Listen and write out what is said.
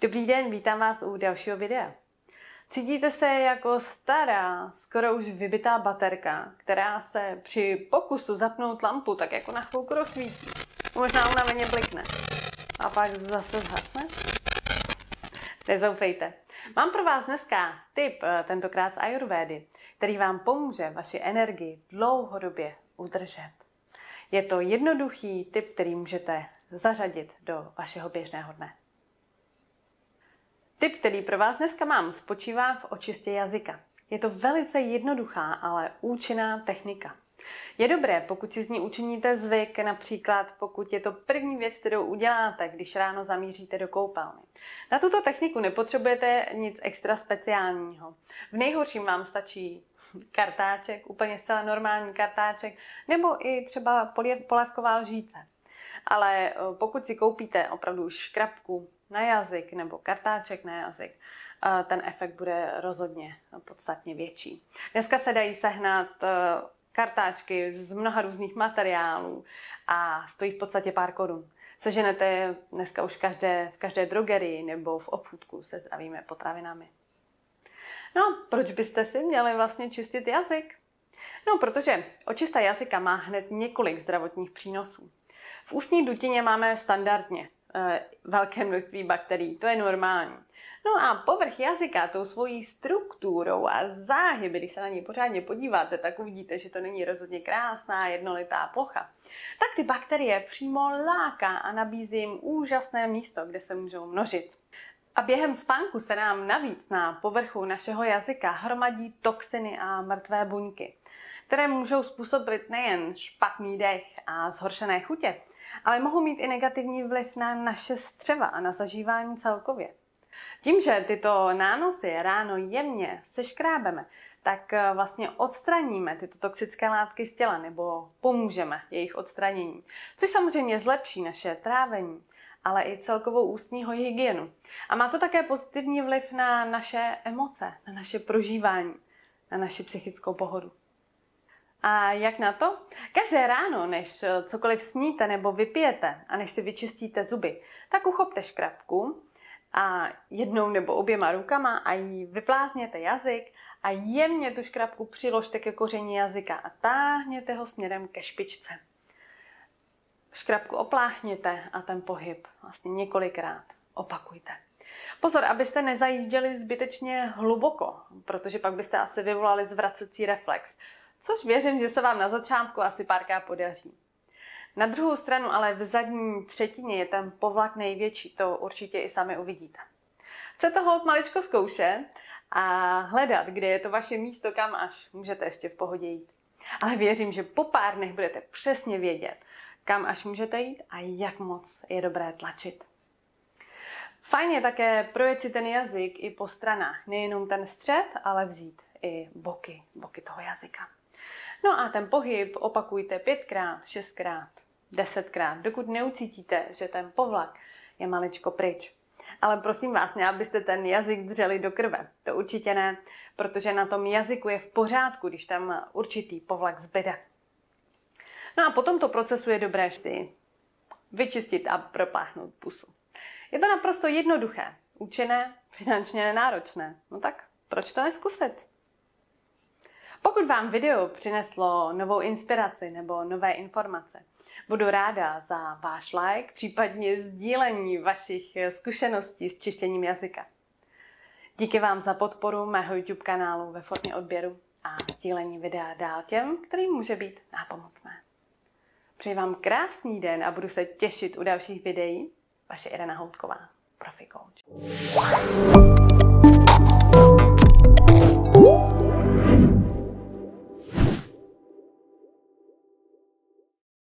Dobrý den, vítám vás u dalšího videa. Cítíte se jako stará, skoro už vybitá baterka, která se při pokusu zapnout lampu tak jako na chvilku rozsvítí. Možná unaveně blikne. A pak zase zhasne? Nezoufejte. Mám pro vás dneska tip, tentokrát z Ayurvédy, který vám pomůže vaši energii dlouhodobě udržet. Je to jednoduchý tip, který můžete zařadit do vašeho běžného dne. Tip, který pro vás dneska mám, spočívá v očistě jazyka. Je to velice jednoduchá, ale účinná technika. Je dobré, pokud si z ní učiníte zvyk, například pokud je to první věc, kterou uděláte, když ráno zamíříte do koupelny. Na tuto techniku nepotřebujete nic extra speciálního. V nejhorším vám stačí kartáček, úplně zcela normální kartáček, nebo i třeba polévková lžíce. Ale pokud si koupíte opravdu škrabku na jazyk nebo kartáček na jazyk, ten efekt bude rozhodně podstatně větší. Dneska se dají sehnat kartáčky z mnoha různých materiálů a stojí v podstatě pár korun. Seženete dneska už v každé drogerii nebo v obchůdku se zdravými potravinami. No, proč byste si měli vlastně čistit jazyk? No, protože očista jazyka má hned několik zdravotních přínosů. V ústní dutině máme standardně velké množství bakterií, to je normální. No a povrch jazyka tou svojí strukturou a záhyby, když se na něj pořádně podíváte, tak uvidíte, že to není rozhodně krásná jednolitá plocha. Tak ty bakterie přímo láká a nabízí jim úžasné místo, kde se můžou množit. A během spánku se nám navíc na povrchu našeho jazyka hromadí toxiny a mrtvé buňky, které můžou způsobit nejen špatný dech a zhoršené chutě, ale mohou mít i negativní vliv na naše střeva a na zažívání celkově. Tím, že tyto nánosy ráno jemně seškrábeme, tak vlastně odstraníme tyto toxické látky z těla nebo pomůžeme jejich odstranění, což samozřejmě zlepší naše trávení, ale i celkovou ústní hygienu. A má to také pozitivní vliv na naše emoce, na naše prožívání, na naši psychickou pohodu. A jak na to? Každé ráno, než cokoliv sníte nebo vypijete a než si vyčistíte zuby, tak uchopte škrabku a jednou nebo oběma rukama a jí vyplázněte jazyk a jemně tu škrabku přiložte ke koření jazyka a táhněte ho směrem ke špičce. Škrabku opláchněte a ten pohyb vlastně několikrát opakujte. Pozor, abyste nezajížděli zbytečně hluboko, protože pak byste asi vyvolali zvracecí reflex, což věřím, že se vám na začátku asi párkrát podaří. Na druhou stranu ale v zadní třetině je ten povlak největší, to určitě i sami uvidíte. Chcete holt maličko zkoušet a hledat, kde je to vaše místo, kam až můžete ještě v pohodě jít. Ale věřím, že po pár dnech budete přesně vědět, kam až můžete jít a jak moc je dobré tlačit. Fajn je také projet si ten jazyk i po stranách, nejenom ten střed, ale vzít i boky toho jazyka. No a ten pohyb opakujte 5krát, 6krát, 10krát, dokud neucítíte, že ten povlak je maličko pryč. Ale prosím vás, ne, abyste ten jazyk dřeli do krve. To určitě ne, protože na tom jazyku je v pořádku, když tam určitý povlak zbyde. No a po tomto procesu je dobré si vyčistit a propláchnout pusu. Je to naprosto jednoduché, účinné, finančně nenáročné. No tak proč to neskusit? Pokud vám video přineslo novou inspiraci nebo nové informace, budu ráda za váš like, případně sdílení vašich zkušeností s čištěním jazyka. Díky vám za podporu mého YouTube kanálu ve formě odběru a sdílení videa dál těm, kterým může být nápomocné. Přeji vám krásný den a budu se těšit u dalších videí. Vaše Irena Houtková, Profi Coach.